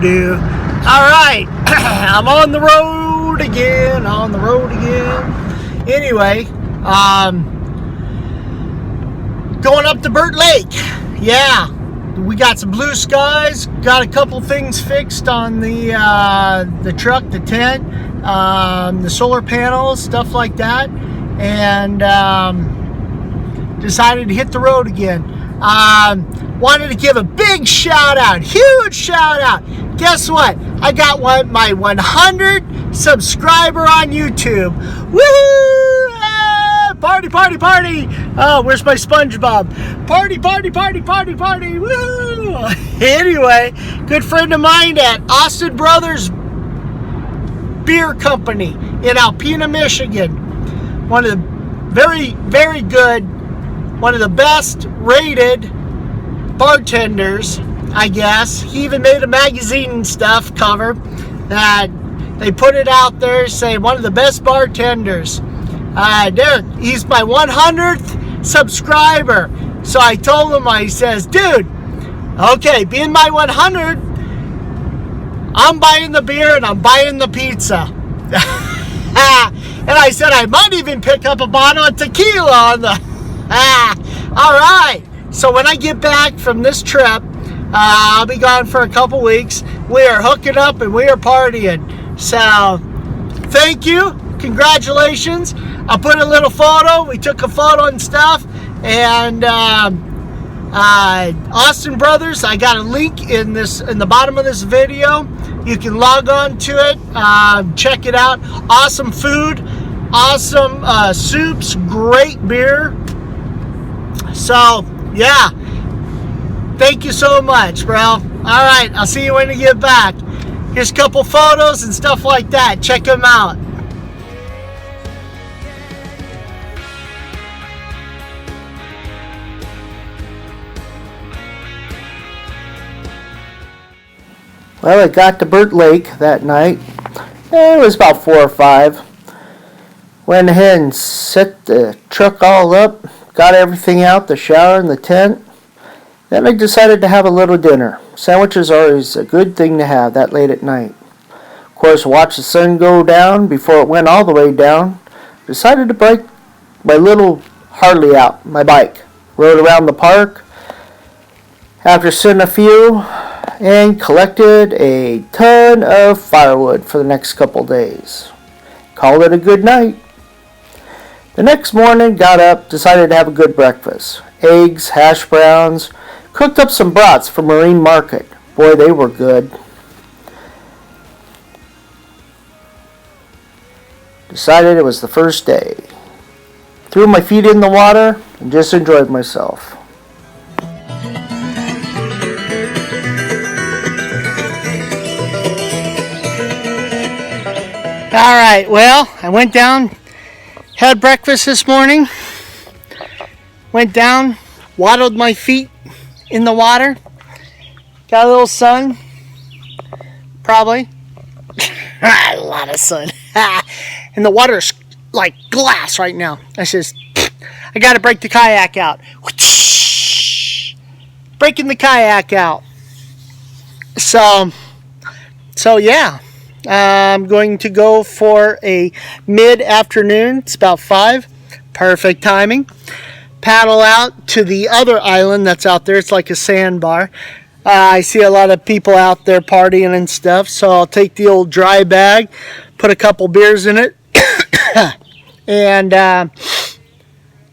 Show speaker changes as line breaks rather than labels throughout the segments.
Do. All right, I'm on the road again. Anyway, going up to Burt Lake. Yeah, we got some blue skies. Got a couple things fixed on the truck, the tent, the solar panels, stuff like that, and decided to hit the road again. Wanted to give a big shout out, huge shout out. Guess what? I got my 100 subscriber on YouTube. Woo! Party, party, party. Oh, where's my SpongeBob? Party, party, party, party, party. Woo! Anyway, good friend of mine at Austin Brothers Beer Company in Alpena, Michigan. One of the very, very good, one of the best rated bartenders, I guess. He even made a magazine and stuff cover that they put it out there, say one of the best bartenders. He's my 100th subscriber. So I told him, I says, dude, okay, being my 100, I'm buying the beer and I'm buying the pizza. And I said I might even pick up a bottle of tequila on the... All right. So when I get back from this trip, I'll be gone for a couple weeks. We are hooking up and we are partying. So thank you. Congratulations. I put a little photo. We took a photo and stuff. And Austin Brothers, I got a link in the bottom of this video. You can log on to it. Check it out. Awesome food. Awesome soups. Great beer. So, yeah. Thank you so much, bro. All right. I'll see you when you get back. Here's a couple photos and stuff like that. Check them out. Well, I got to Burt Lake that night. It was about 4 or 5. Went ahead and set the truck all up. Got everything out, the shower and the tent. Then I decided to have a little dinner. Sandwiches are always a good thing to have that late at night. Of course, watch the sun go down before it went all the way down. Decided to break my little Harley out, my bike. Rode around the park. After sitting a few, and collected a ton of firewood for the next couple days. Called it a good night. The next morning, got up, decided to have a good breakfast. Eggs, hash browns, cooked up some brats for Marine Market. Boy, they were good. Decided it was the first day. Threw my feet in the water and just enjoyed myself. All right, well, I went down, had breakfast this morning, went down, waddled my feet in the water, got a little sun, probably, a lot of sun, and the water's like glass right now. I got to break the kayak out, breaking the kayak out, so yeah. I'm going to go for a mid-afternoon. It's about 5. Perfect timing. Paddle out to the other island that's out there. It's like a sandbar. I see a lot of people out there partying and stuff. So I'll take the old dry bag, put a couple beers in it. And,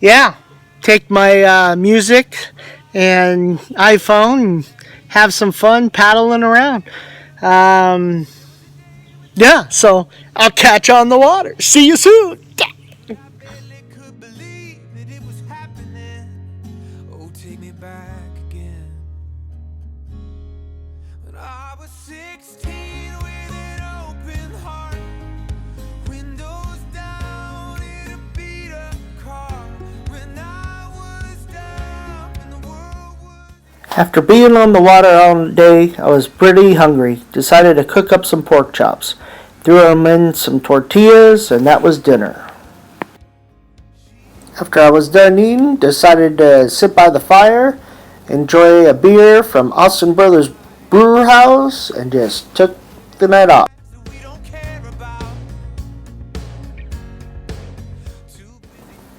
yeah, take my music and iPhone and have some fun paddling around. Yeah, so I'll catch on the water. See you soon. After being on the water all day, I was pretty hungry. Decided to cook up some pork chops. Threw them in some tortillas, and that was dinner. After I was done eating, decided to sit by the fire enjoy a beer from Austin Brothers Brewer House, and just took the night off.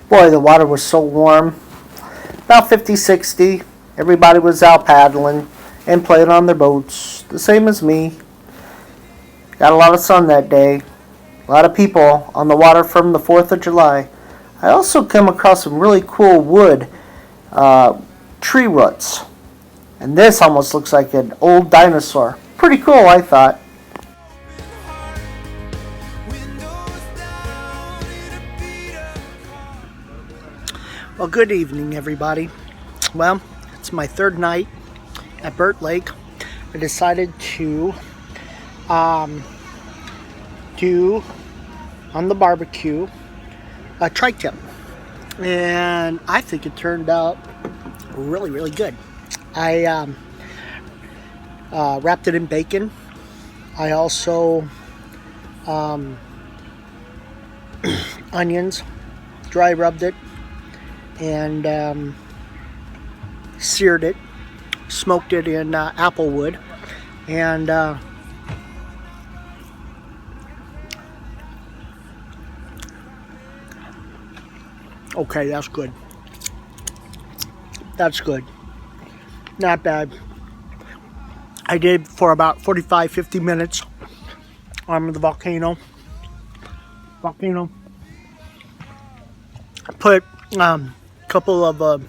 Boy, the water was so warm. About 50, 60. Everybody was out paddling and playing on their boats, the same as me. Got a lot of sun that day. A lot of people on the water from the 4th of July. I also came across some really cool wood tree roots. And this almost looks like an old dinosaur. Pretty cool, I thought. Well, good evening, everybody. Well, it's my third night at Burt Lake. I decided to do on the barbecue a tri-tip, and I think it turned out really, really good. I wrapped it in bacon. I also onions, dry rubbed it, and seared it, smoked it in apple wood, and okay, that's good. That's good. Not bad. I did for about 45-50 minutes on the volcano. Put a couple of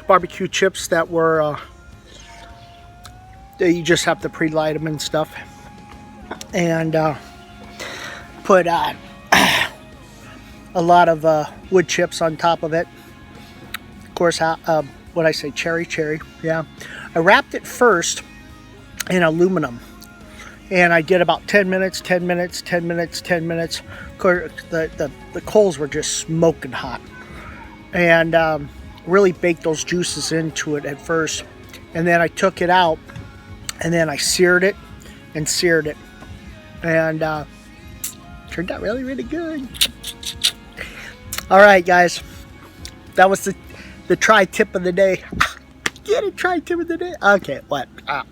barbecue chips that were you just have to pre-light them and stuff, and put a lot of wood chips on top of it. Of course, what I say, cherry, yeah. I wrapped it first in aluminum, and I did about 10 minutes. Of course, the coals were just smoking hot, and really baked those juices into it at first, and then I took it out, and then I seared it, and turned out really, really good. All right, guys, that was the tri-tip of the day. Get a tri-tip of the day? Okay, what? All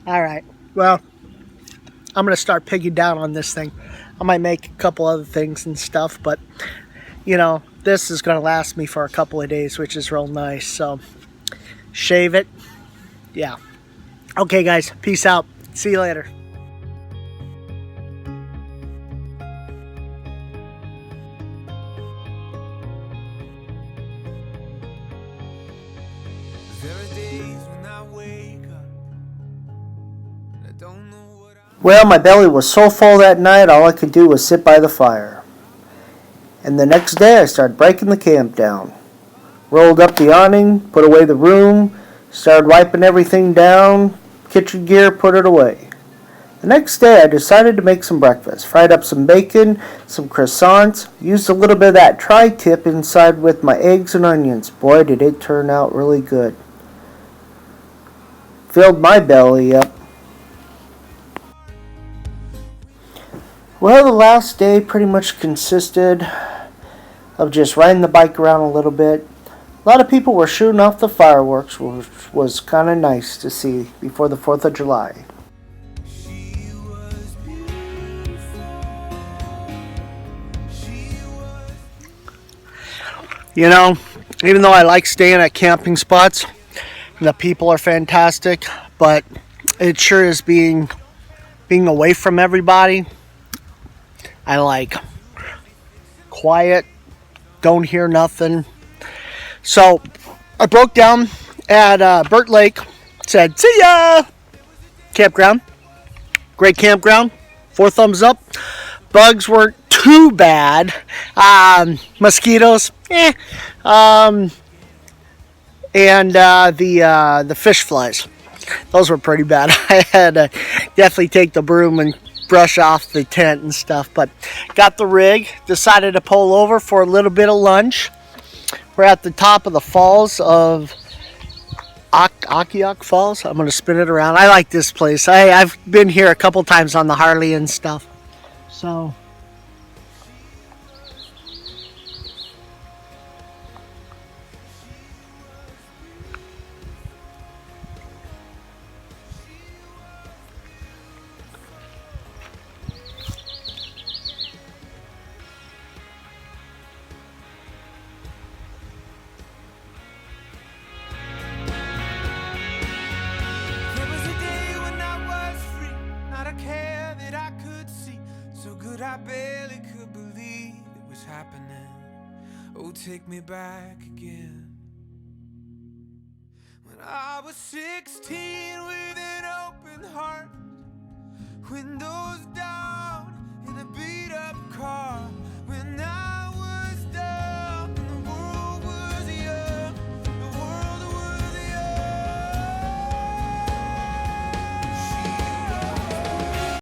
right, well, I'm going to start pigging down on this thing. I might make a couple other things and stuff, but, you know, this is going to last me for a couple of days, which is real nice. So, shave it. Yeah. Okay, guys, peace out. See you later. Well, my belly was so full that night, all I could do was sit by the fire. And the next day, I started breaking the camp down. Rolled up the awning, put away the room, started wiping everything down, kitchen gear, put it away. The next day, I decided to make some breakfast. Fried up some bacon, some croissants, used a little bit of that tri-tip inside with my eggs and onions. Boy, did it turn out really good. Filled my belly up. Well, the last day pretty much consisted of just riding the bike around a little bit. A lot of people were shooting off the fireworks, which was kind of nice to see before the 4th of July. You know, even though I like staying at camping spots, the people are fantastic, but it sure is being away from everybody. I like quiet, don't hear nothing. So I broke down at Burt Lake, said, see ya! Campground. Great campground. 4 thumbs up. Bugs weren't too bad. Mosquitoes, and the fish flies, those were pretty bad. I had to definitely take the broom and brush off the tent and stuff, but got the rig, decided to pull over for a little bit of lunch. We're at the top of the falls of Kayak Falls. I'm going to spin it around. I like this place. I've been here a couple times on the Harley and stuff. So
Oh, take me back again. When I was 16 with an open heart, windows down